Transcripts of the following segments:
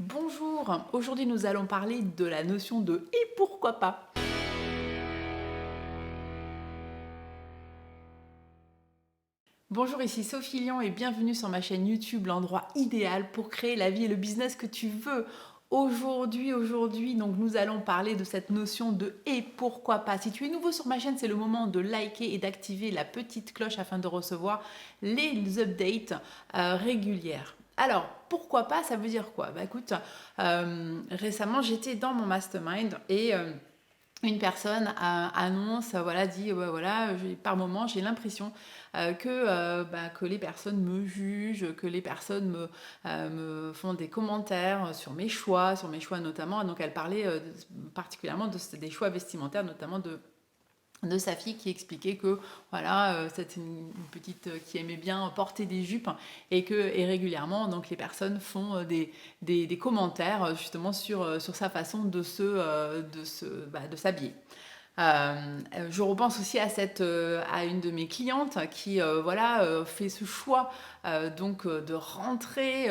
Bonjour, aujourd'hui nous allons parler de la notion de « et pourquoi pas ». Bonjour, ici Sophie Lion et bienvenue sur ma chaîne YouTube, l'endroit idéal pour créer la vie et le business que tu veux. Aujourd'hui, donc nous allons parler de cette notion de « et pourquoi pas ». Si tu es nouveau sur ma chaîne, c'est le moment de liker et d'activer la petite cloche afin de recevoir les updates régulières. Alors, pourquoi pas, ça veut dire quoi? Bah écoute, récemment j'étais dans mon mastermind et une personne annonce, voilà, dit ouais, voilà, par moment j'ai l'impression que les personnes me jugent, que les personnes me font des commentaires sur mes choix notamment. Donc elle parlait particulièrement des choix vestimentaires, notamment de sa fille qui expliquait que voilà, c'était une petite qui aimait bien porter des jupes et régulièrement donc les personnes font des commentaires justement sur sa façon de s'habiller. Je repense aussi à une de mes clientes qui fait ce choix de rentrer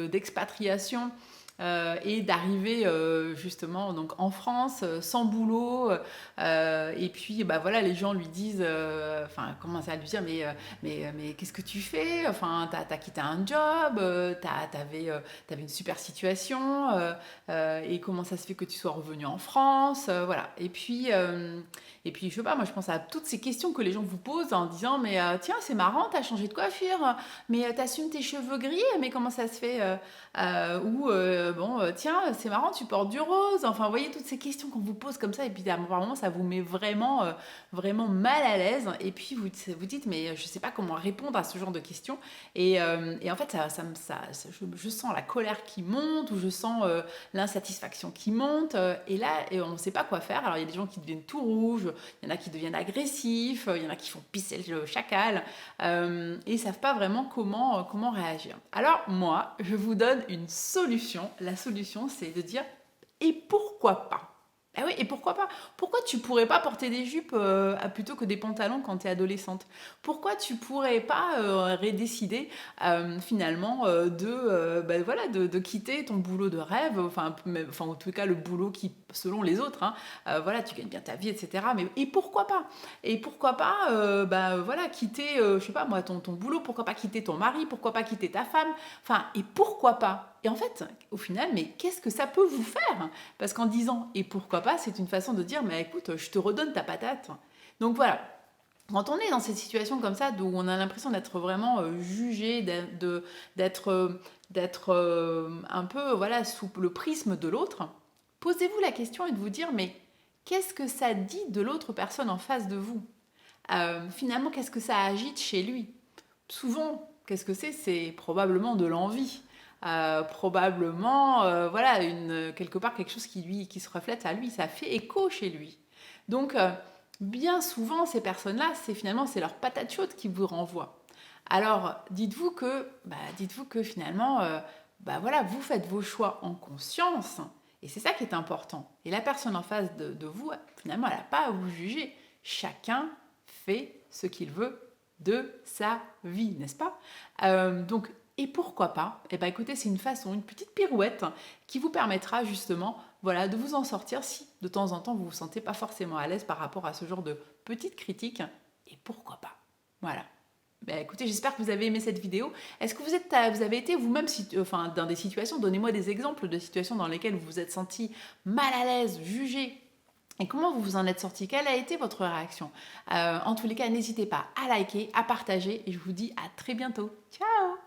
d'expatriation et d'arriver justement donc en France sans boulot et puis bah voilà les gens lui disent commencent à lui dire mais qu'est-ce que tu fais, enfin t'as quitté un job, t'avais une super situation et comment ça se fait que tu sois revenu en France, voilà et puis je sais pas, moi je pense à toutes ces questions que les gens vous posent en disant mais tiens c'est marrant, t'as changé de coiffure, mais t'assumes tes cheveux gris, mais comment ça se fait tiens, c'est marrant, tu portes du rose. Enfin, vous voyez toutes ces questions qu'on vous pose comme ça, et puis à un moment, ça vous met vraiment mal à l'aise. Et puis vous dites, mais je sais pas comment répondre à ce genre de questions. Et en fait, je sens la colère qui monte, ou je sens l'insatisfaction qui monte. Et on ne sait pas quoi faire. Alors, il y a des gens qui deviennent tout rouges, il y en a qui deviennent agressifs, il y en a qui font pisser le chacal, et ils savent pas vraiment comment réagir. Alors, moi, je vous donne une solution. La solution, c'est de dire et pourquoi pas? Ah oui, et pourquoi pas? Pourquoi tu pourrais pas porter des jupes plutôt que des pantalons quand tu es adolescente? Pourquoi tu pourrais pas décider finalement de quitter ton boulot de rêve, enfin en tout cas le boulot qui, selon les autres, hein, voilà, tu gagnes bien ta vie, etc. Mais et pourquoi pas? Et pourquoi pas voilà, quitter, je sais pas moi, ton boulot, pourquoi pas quitter ton mari, pourquoi pas quitter ta femme? Enfin, et pourquoi pas? Et en fait, au final, mais qu'est-ce que ça peut vous faire? Parce qu'en disant et pourquoi pas, c'est une façon de dire mais écoute, je te redonne ta patate. Donc voilà. Quand on est dans cette situation comme ça, où on a l'impression d'être vraiment jugé, d'être un peu voilà, sous le prisme de l'autre, posez-vous la question et de vous dire mais qu'est-ce que ça dit de l'autre personne en face de vous? Finalement, qu'est-ce que ça agite chez lui? Souvent, qu'est-ce que c'est? C'est probablement de l'envie. Probablement, voilà, quelque part quelque chose qui se reflète à lui, ça fait écho chez lui. Donc, bien souvent, ces personnes-là, c'est leur patate chaude qui vous renvoie. Alors, dites-vous que finalement, voilà, vous faites vos choix en conscience, et c'est ça qui est important. Et la personne en face de vous, finalement, elle n'a pas à vous juger. Chacun fait ce qu'il veut de sa vie, n'est-ce pas? Donc, et pourquoi pas? Eh ben, écoutez, c'est une petite pirouette qui vous permettra justement, voilà, de vous en sortir si de temps en temps vous vous sentez pas forcément à l'aise par rapport à ce genre de petites critiques. Et pourquoi pas? Voilà. Ben, écoutez, j'espère que vous avez aimé cette vidéo. Est-ce que vous avez été vous-même dans des situations, donnez-moi des exemples de situations dans lesquelles vous vous êtes senti mal à l'aise, jugé, et comment vous vous en êtes sorti? Quelle a été votre réaction? En tous les cas, n'hésitez pas à liker, à partager, et je vous dis à très bientôt. Ciao!